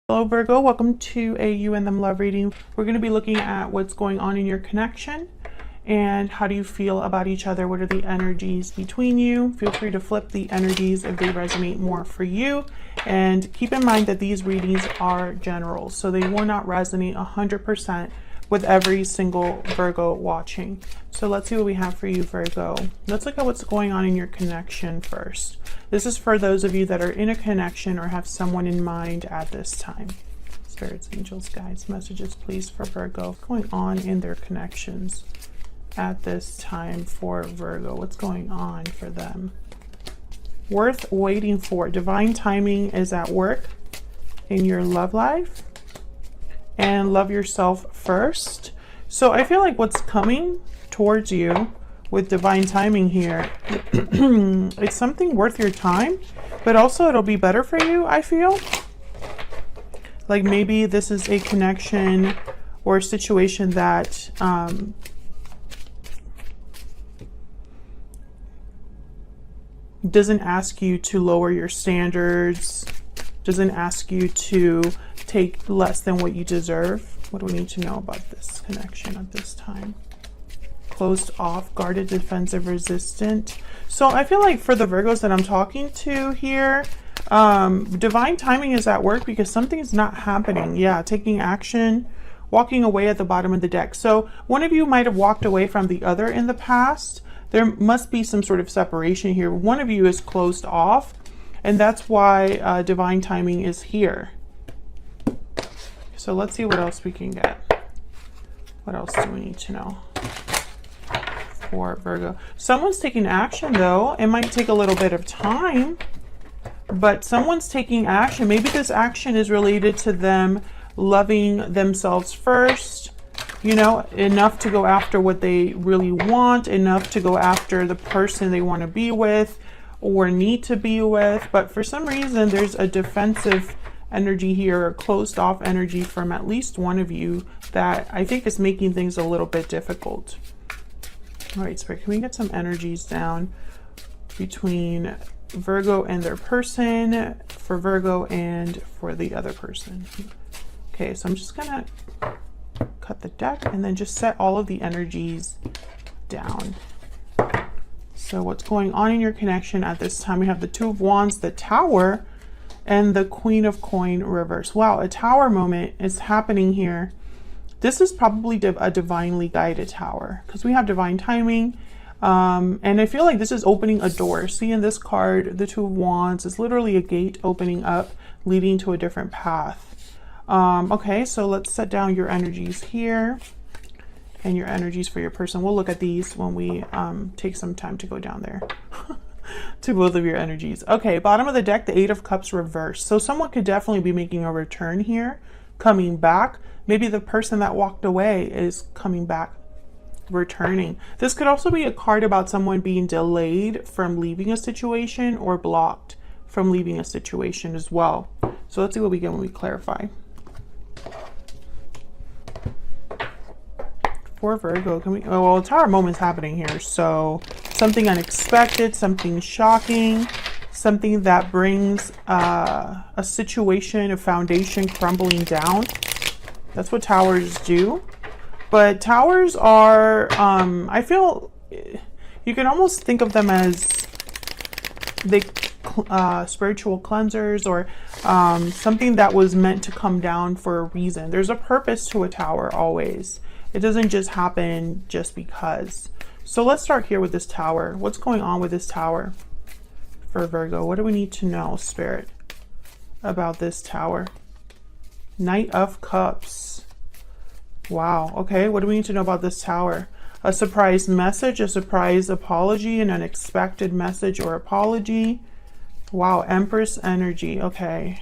Hello Virgo, welcome to a You and Them Love reading. We're going to be looking at what's going on in your connection and how do you feel about each other. What are the energies between you? Feel free to flip the energies if they resonate more for you. And keep in mind that these readings are general, so they will not resonate 100% with every single Virgo watching. So let's see what we have for you, Virgo. Let's look at what's going on in your connection first. This is for those of you that are in a connection or have someone in mind at this time. Spirits, angels, guides, messages, please, for Virgo. What's going on in their connections at this time for Virgo? What's going on for them? Worth waiting for. Divine timing is at work in your love life. And love yourself first. So I feel like what's coming towards you with divine timing here, it's something worth your time, but also it'll be better for you, I feel. Like maybe this is a connection or a situation that doesn't ask you to lower your standards, doesn't ask you to take less than what you deserve. What do we need to know about this connection at this time? Closed off, guarded, defensive, resistant. So I feel like for the Virgos that I'm talking to here, divine timing is at work because something's not happening. Yeah, taking action, walking away at the bottom of the deck. So one of you might have walked away from the other in the past. There must be some sort of separation here. One of you is closed off, and that's why divine timing is here. So let's see what else we can get. What else do we need to know for Virgo? Someone's taking action though. It might take a little bit of time, but someone's taking action. Maybe this action is related to them loving themselves first, you know, enough to go after what they really want, enough to go after the person they want to be with or need to be with. But for some reason, there's a defensive energy here, a closed off energy from at least one of you that I think is making things a little bit difficult. All right, Spirit, can we get some energies down between Virgo and their person, for Virgo and for the other person? Okay, so I'm just gonna cut the deck and then just set all of the energies down. So what's going on in your connection at this time? We have the Two of Wands, the Tower, and the Queen of Coin reverse. Wow, a tower moment is happening here. This is probably a divinely guided tower because we have divine timing. And I feel like this is opening a door. See in this card, the Two of Wands is literally a gate opening up, leading to a different path. Okay, so let's set down your energies here and your energies for your person. We'll look at these when we take some time to go down there. To both of your energies. Okay, bottom of the deck, the Eight of Cups reversed. So someone could definitely be making a return here, coming back. Maybe the person that walked away is coming back, returning. This could also be a card about someone being delayed from leaving a situation or blocked from leaving a situation as well. So let's see what we get when we clarify. For Virgo, can we, oh, well, a tower moment's happening here. So something unexpected, something shocking, something that brings a situation, a foundation crumbling down. That's what towers do. But towers are, I feel, you can almost think of them as the spiritual cleansers or something that was meant to come down for a reason. There's a purpose to a tower always. It doesn't just happen just because. So let's start here with this tower. What's going on with this tower for Virgo? What do we need to know, Spirit, about this tower? Knight of Cups. Wow. Okay, what do we need to know about this tower? A surprise message, a surprise apology, an unexpected message or apology. Wow, Empress energy. Okay.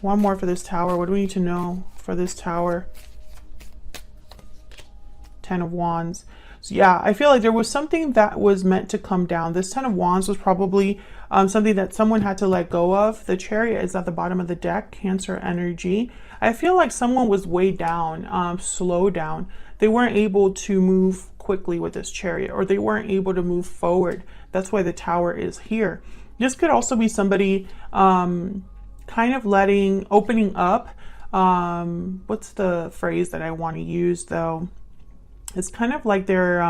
One more for this tower. What do we need to know for this tower? Ten of Wands. So yeah, I feel like there was something that was meant to come down. This Ten of Wands was probably something that someone had to let go of. The Chariot is at the bottom of the deck, Cancer energy. I feel like someone was weighed down, slowed down. They weren't able to move quickly with this Chariot, or they weren't able to move forward. That's why the Tower is here. This could also be somebody kind kind of opening up. What's the phrase that I want to use though? It's kind of like they're,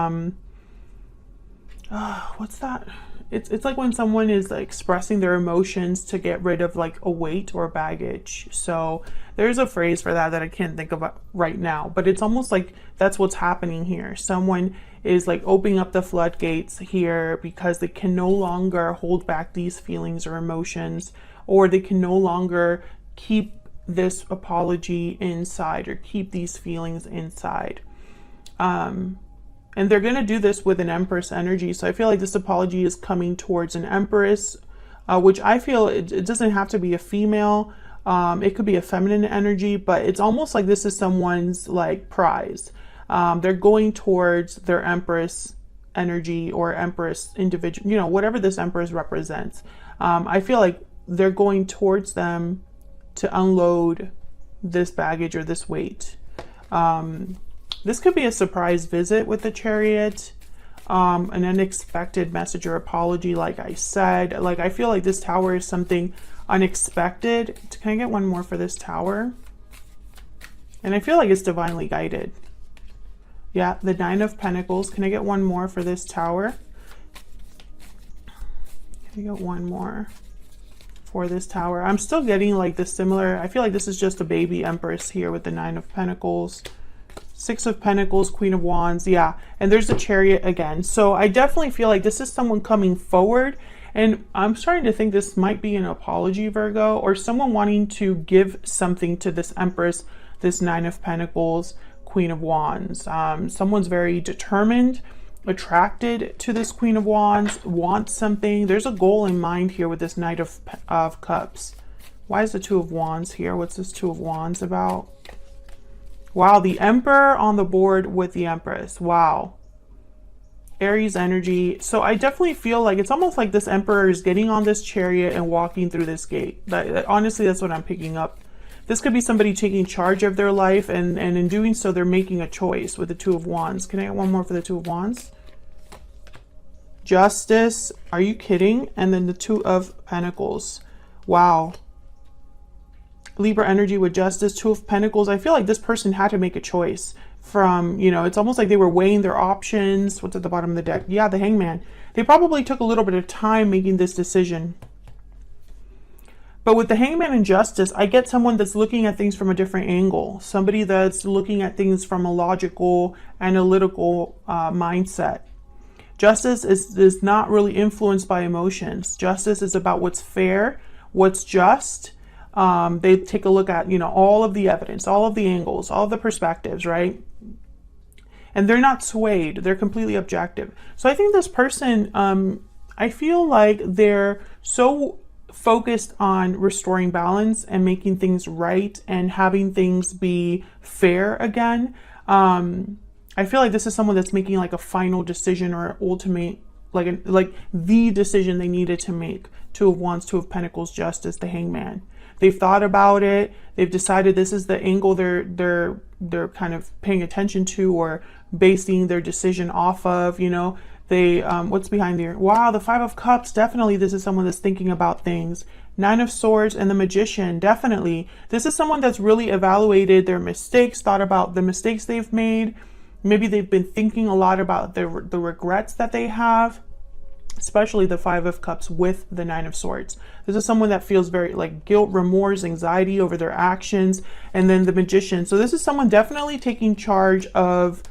what's that? It's like when someone is like expressing their emotions to get rid of like a weight or baggage. So there's a phrase for that I can't think of right now, but it's almost like that's what's happening here. Someone is like opening up the floodgates here because they can no longer hold back these feelings or emotions, or they can no longer keep this apology inside or keep these feelings inside. And they're going to do this with an Empress energy. So I feel like this apology is coming towards an Empress, which I feel it doesn't have to be a female. It could be a feminine energy, but it's almost like this is someone's like prize. They're going towards their Empress energy or Empress individual, you know, whatever this Empress represents. I feel like they're going towards them to unload this baggage or this weight. This could be a surprise visit with the Chariot, an unexpected message or apology, like I said. Like, I feel like this Tower is something unexpected. Can I get one more for this Tower? And I feel like it's divinely guided. Yeah, the Nine of Pentacles. Can I get one more for this Tower? Can I get one more for this Tower? I'm still getting like the similar, I feel like this is just a baby Empress here with the Nine of Pentacles. Six of Pentacles, Queen of Wands, yeah. And there's the Chariot again. So I definitely feel like this is someone coming forward. And I'm starting to think this might be an apology, Virgo, or someone wanting to give something to this Empress, this Nine of Pentacles, Queen of Wands. Someone's very determined, attracted to this Queen of Wands, wants something. There's a goal in mind here with this Knight of Cups. Why is the Two of Wands here? What's this Two of Wands about? Wow, the Emperor on the board with the Empress. Wow. Aries energy. So I definitely feel like it's almost like this Emperor is getting on this Chariot and walking through this gate. Honestly, that's what I'm picking up. This could be somebody taking charge of their life, and in doing so, they're making a choice with the Two of Wands. Can I get one more for the Two of Wands? Justice. Are you kidding? And then the Two of Pentacles. Wow. Libra energy with Justice, Two of Pentacles. I feel like this person had to make a choice from, you know, it's almost like they were weighing their options. What's at the bottom of the deck? Yeah, the Hangman. They probably took a little bit of time making this decision. But with the Hangman and Justice, I get someone that's looking at things from a different angle. Somebody that's looking at things from a logical, analytical mindset. Justice is not really influenced by emotions. Justice is about what's fair, what's just. They take a look at, you know, all of the evidence, all of the angles, all of the perspectives, right? And they're not swayed. They're completely objective. So I think this person, I feel like they're so focused on restoring balance and making things right and having things be fair again. I feel like this is someone that's making like a final decision or ultimate, like the decision they needed to make. Two of Wands, Two of Pentacles, Justice, the Hangman. They've thought about it. They've decided this is the angle they're kind of paying attention to or basing their decision off of. You know, they what's behind there? Wow, the Five of Cups. Definitely, this is someone that's thinking about things. Nine of Swords and the Magician. Definitely, this is someone that's really evaluated their mistakes, thought about the mistakes they've made. Maybe they've been thinking a lot about the regrets that they have. Especially the Five of Cups with the Nine of Swords. This is someone that feels very like guilt, remorse, anxiety over their actions. And then the Magician. So this is someone definitely taking charge of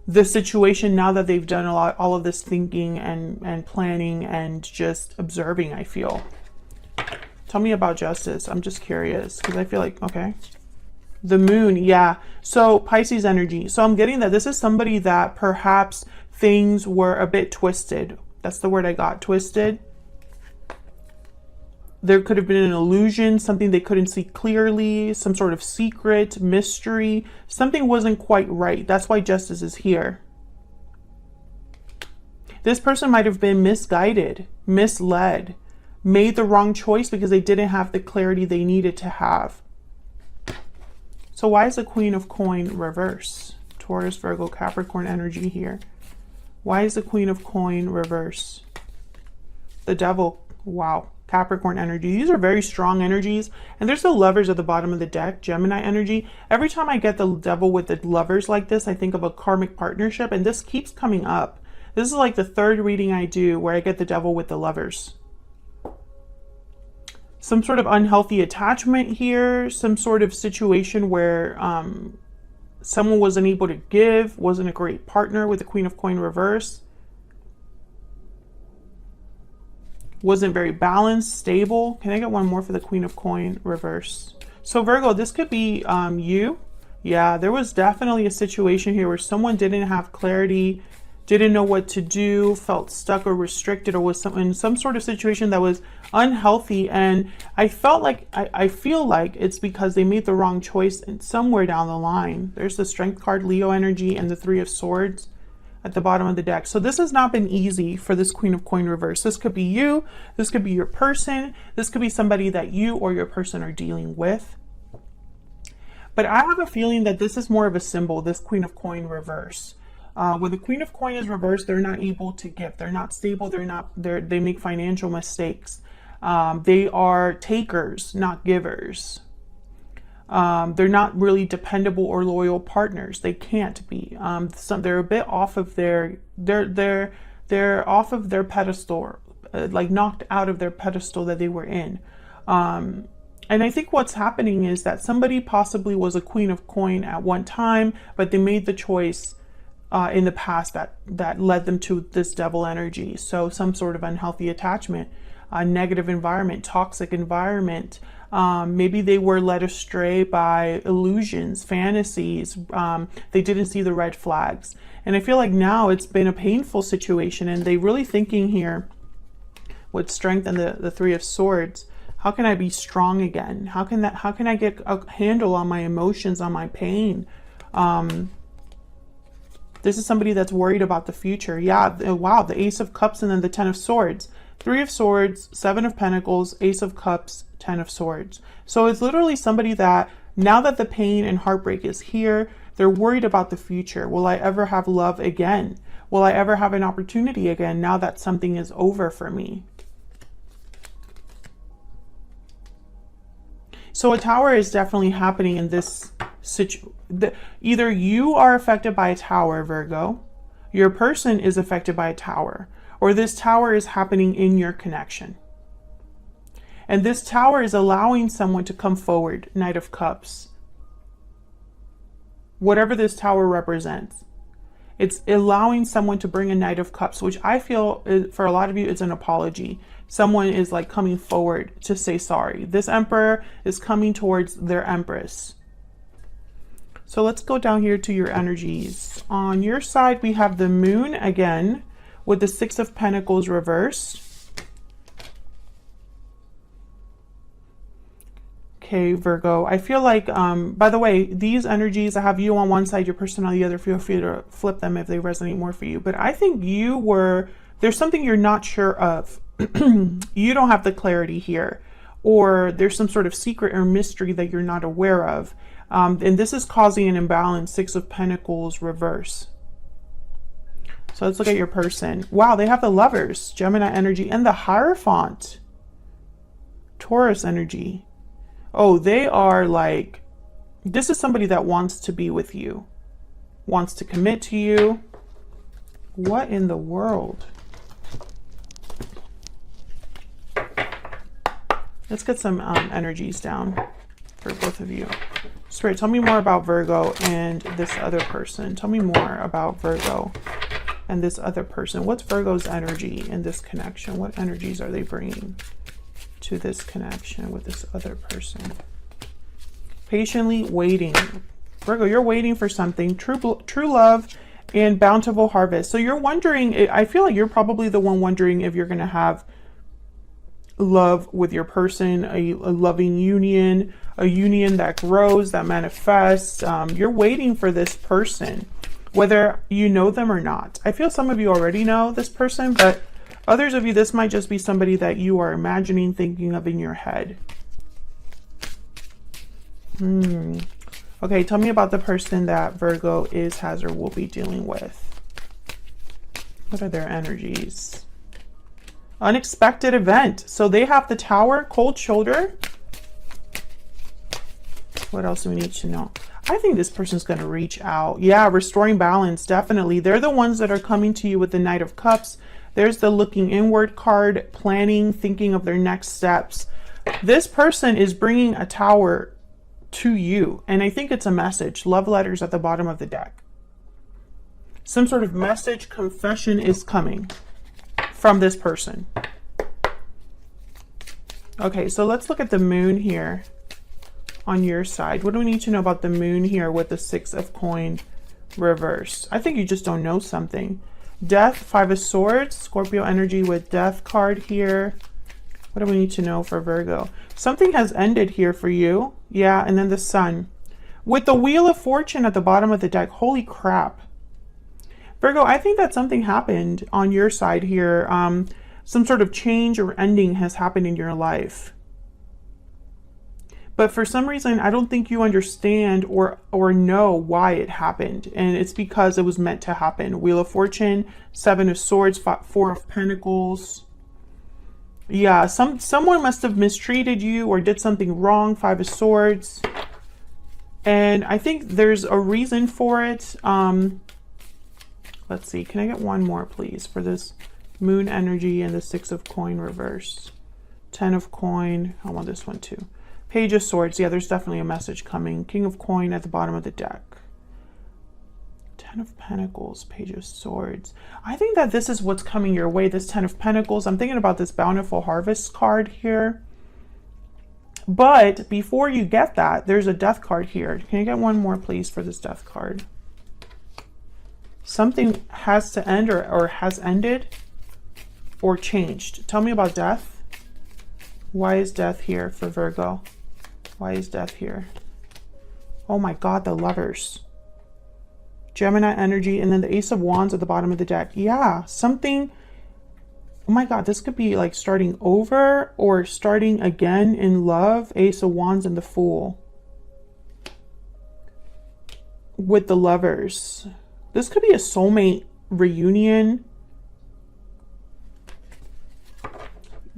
the situation now that they've done all of this thinking and planning and just observing, I feel. Tell me about Justice. I'm just curious because I feel like, okay. The Moon, yeah. So Pisces energy. So I'm getting that this is somebody that perhaps things were a bit twisted. That's the word I got, twisted. There could have been an illusion, something they couldn't see clearly, some sort of secret, mystery. Something wasn't quite right. That's why Justice is here. This person might have been misguided, misled, made the wrong choice because they didn't have the clarity they needed to have. So why is the Queen of Coin reverse? Taurus, Virgo, Capricorn energy here. Why is the Queen of Coin reverse? The Devil. Wow. Capricorn energy. These are very strong energies. And there's the Lovers at the bottom of the deck, Gemini energy. Every time I get the Devil with the Lovers like this, I think of a karmic partnership, and this keeps coming up. This is like the third reading I do where I get the Devil with the Lovers. Some sort of unhealthy attachment here, some sort of situation where someone wasn't able to give, wasn't a great partner with the Queen of Coin reverse. Wasn't very balanced, stable. Can I get one more for the Queen of Coin reverse? So Virgo, this could be you. Yeah, there was definitely a situation here where someone didn't have clarity, didn't know what to do, felt stuck or restricted, or was in some sort of situation that was unhealthy. And I felt like, I feel like it's because they made the wrong choice somewhere down the line. There's the Strength card, Leo energy, and the Three of Swords at the bottom of the deck. So this has not been easy for this Queen of Coin reverse. This could be you. This could be your person. This could be somebody that you or your person are dealing with. But I have a feeling that this is more of a symbol, this Queen of Coin reverse. When the Queen of Coin is reversed, they're not able to give. They're not stable. They make financial mistakes. They are takers, not givers. They're not really dependable or loyal partners. They can't be. They're a bit off of they're off of their pedestal, like knocked out of their pedestal that they were in. And I think what's happening is that somebody possibly was a Queen of Coin at one time, but they made the choice in the past that led them to this Devil energy. So some sort of unhealthy attachment, a negative environment, toxic environment. Maybe they were led astray by illusions, fantasies. They didn't see the red flags. And I feel like now it's been a painful situation, and they really thinking here with Strength and the Three of Swords. How can I be strong again? How can I get a handle on my emotions, on my pain? This is somebody that's worried about the future. Yeah, wow, the Ace of Cups and then the Ten of Swords. Three of Swords, Seven of Pentacles, Ace of Cups, Ten of Swords. So it's literally somebody that now that the pain and heartbreak is here, they're worried about the future. Will I ever have love again? Will I ever have an opportunity again now that something is over for me? So a tower is definitely happening in this situation. Either you are affected by a tower, Virgo, your person is affected by a tower, or this tower is happening in your connection. And this tower is allowing someone to come forward, Knight of Cups. Whatever this tower represents, it's allowing someone to bring a Knight of Cups, which I feel for a lot of you, it's an apology. Someone is like coming forward to say sorry. This Emperor is coming towards their Empress. So let's go down here to your energies. On your side, we have the Moon again with the Six of Pentacles reversed. Okay, Virgo, I feel like, by the way, these energies, I have you on one side, your person on the other. Feel free to flip them if they resonate more for you. But I think there's something you're not sure of. You don't have the clarity here, or there's some sort of secret or mystery that you're not aware of. And this is causing an imbalance, Six of Pentacles reverse. So let's look at your person. Wow, they have the Lovers, Gemini energy, and the Hierophant, Taurus energy. Oh, they are like, this is somebody that wants to be with you, wants to commit to you. What in the world? Let's get some energies down for both of you. Spirit, tell me more about Virgo and this other person. Tell me more about Virgo and this other person. What's Virgo's energy in this connection? What energies are they bringing to this connection with this other person? Patiently waiting. Virgo, you're waiting for something. True love and bountiful harvest. So you're wondering, I feel like you're probably the one wondering if you're going to have love with your person, a loving union, a union that grows, that manifests. You're waiting for this person, whether you know them or not. I feel some of you already know this person, but others of you, this might just be somebody that you are imagining, thinking of in your head. Okay, tell me about the person that Virgo is, has, or will be dealing with. What are their energies? Unexpected event. So they have the Tower, cold shoulder. What else do we need to know? I think this person's going to reach out. Yeah, restoring balance, definitely. They're the ones that are coming to you with the Knight of Cups. There's the looking inward card, planning, thinking of their next steps. This person is bringing a Tower to you, and I think it's a message. Love letters at the bottom of the deck. Some sort of message, confession is coming from this person. Okay, so let's look at the moon here on your side. What do we need to know about the moon here with the 6 of coin reverse? I think you just don't know something. Death, 5 of swords, Scorpio energy with death card here. What do we need to know for Virgo? Something has ended here for you. Yeah, and then the sun. With the wheel of fortune at the bottom of the deck. Holy crap. Virgo, I think that something happened on your side here. Some sort of change or ending has happened in your life. But for some reason, I don't think you understand or know why it happened. And it's because it was meant to happen. Wheel of Fortune, 7 of Swords, 4 of Pentacles. Yeah, someone must have mistreated you or did something wrong, 5 of Swords. And I think there's a reason for it. Let's see, can I get one more, please, for this moon energy and the 6 of coin reverse? 10 of coin, I want this one too. Page of Swords, yeah, there's definitely a message coming. King of coin at the bottom of the deck. 10 of Pentacles, Page of Swords. I think that this is what's coming your way, this 10 of Pentacles. I'm thinking about this Bountiful Harvest card here. But before you get that, there's a Death card here. Can you get one more, please, for this Death card? Something has to end or has ended or changed. Tell me about death. Why is death here for Virgo? Why is death here? Oh my God, the Lovers. Gemini energy, and then the Ace of Wands at the bottom of the deck. Yeah, something. Oh my God, this could be like starting over or starting again in love. Ace of Wands and the Fool. With the Lovers. This could be a soulmate reunion.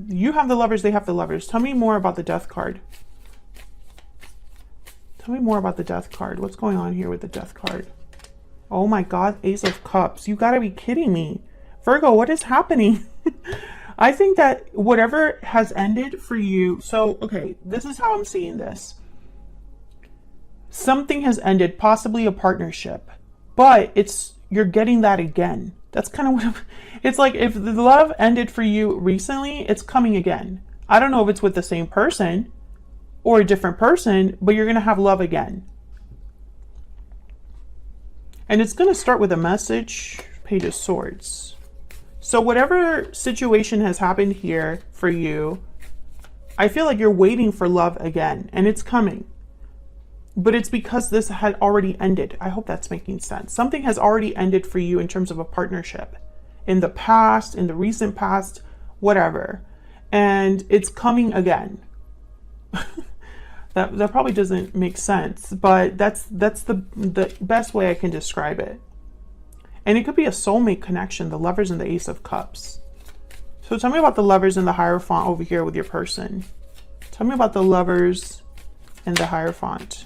You have the Lovers, they have the Lovers. Tell me more about the Death card. Tell me more about the Death card. What's going on here with the Death card? Oh my God, Ace of Cups. You gotta be kidding me. Virgo, what is happening? I think that whatever has ended for you. So, okay, this is how I'm seeing this. Something has ended, possibly a partnership, but you're getting that again. That's kind of what it's like. If the love ended for you recently, it's coming again. I don't know if it's with the same person or a different person, but you're going to have love again. And it's going to start with a message, Page of Swords. So whatever situation has happened here for you, I feel like you're waiting for love again, and it's coming. But it's because this had already ended. I hope that's making sense. Something has already ended for you in terms of a partnership. In the past, in the recent past, whatever. And it's coming again. That probably doesn't make sense, but that's the best way I can describe it. And it could be a soulmate connection, the Lovers and the Ace of Cups. So tell me about the Lovers and the Hierophant over here with your person. Tell me about the Lovers and the Hierophant.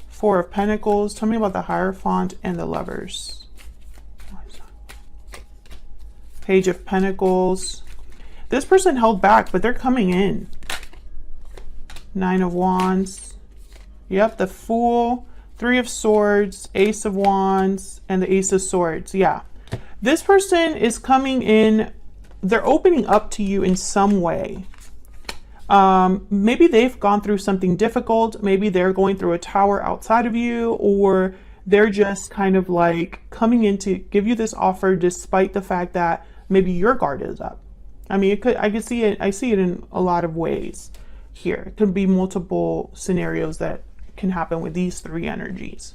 4 of Pentacles. Tell me about the Hierophant and the Lovers. Page of Pentacles. This person held back, but they're coming in. 9 of Wands. Yep, the Fool. 3 of Swords, Ace of Wands, and the Ace of Swords. Yeah. This person is coming in. They're opening up to you in some way. Maybe they've gone through something difficult. Maybe they're going through a tower outside of you, or they're just kind of like coming in to give you this offer despite the fact that maybe your guard is up. I mean, I see it in a lot of ways here. It could be multiple scenarios that can happen with these 3 energies.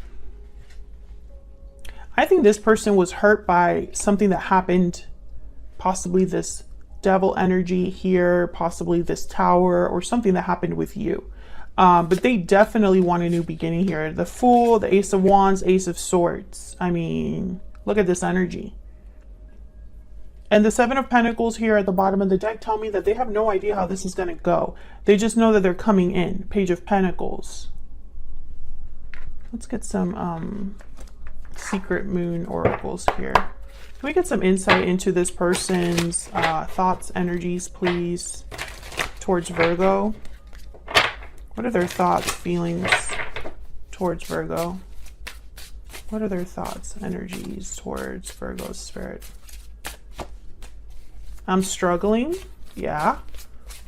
I think this person was hurt by something that happened, possibly this Devil energy here, possibly this Tower, or something that happened with you. But they definitely want a new beginning here. The Fool, the Ace of Wands, Ace of Swords. I mean, look at this energy. And the Seven of Pentacles here at the bottom of the deck tell me that they have no idea how this is going to go. They just know that they're coming in. Page of Pentacles. Let's get some secret moon oracles here. Can we get some insight into this person's thoughts, energies, please, towards Virgo? What are their thoughts, feelings towards Virgo? What are their thoughts, energies towards Virgo's spirit? I'm struggling. Yeah.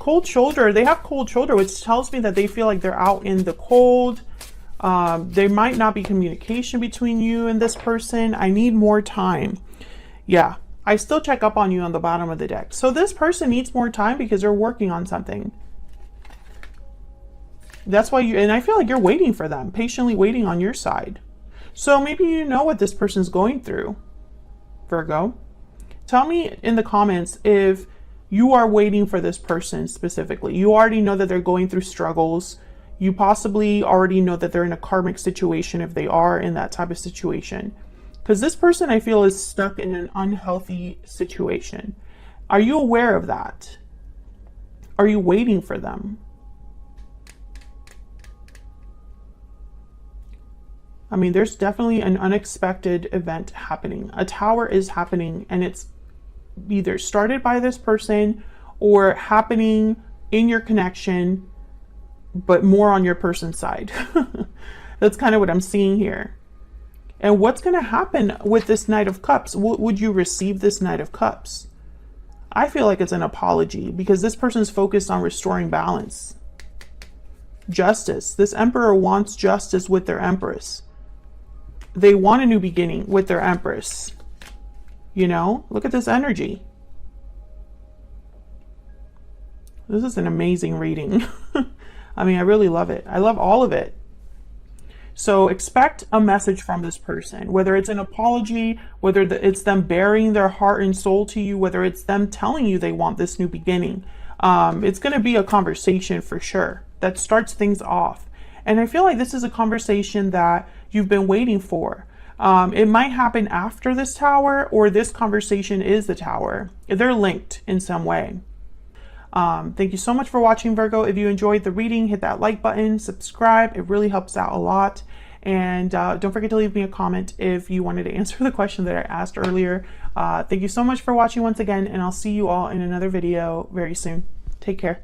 Cold shoulder. They have cold shoulder, which tells me that they feel like they're out in the cold. There might not be communication between you and this person. I need more time. Yeah. I still check up on you on the bottom of the deck. So this person needs more time because they're working on something. That's why and I feel like you're waiting for them, patiently waiting on your side. So maybe you know what this person's going through, Virgo. Tell me in the comments if you are waiting for this person specifically. You already know that they're going through struggles. You possibly already know that they're in a karmic situation if they are in that type of situation. Because this person, I feel, is stuck in an unhealthy situation. Are you aware of that? Are you waiting for them? I mean, there's definitely an unexpected event happening. A tower is happening, and it's either started by this person or happening in your connection, but more on your person's side. That's kind of what I'm seeing here. And what's going to happen with this Knight of Cups? Would you receive this Knight of Cups? I feel like it's an apology because this person is focused on restoring balance. Justice. This Emperor wants justice with their Empress. They want a new beginning with their Empress. You know, look at this energy. This is an amazing reading. I mean, I really love it. I love all of it. So expect a message from this person, whether it's an apology, whether it's them bearing their heart and soul to you, whether it's them telling you they want this new beginning. It's going to be a conversation for sure that starts things off. And I feel like this is a conversation that you've been waiting for. It might happen after this tower, or this conversation is the tower. They're linked in some way. Thank you so much for watching, Virgo. If you enjoyed the reading, hit that like button, subscribe. It really helps out a lot. And don't forget to leave me a comment if you wanted to answer the question that I asked earlier. Thank you so much for watching once again, and I'll see you all in another video very soon. Take care.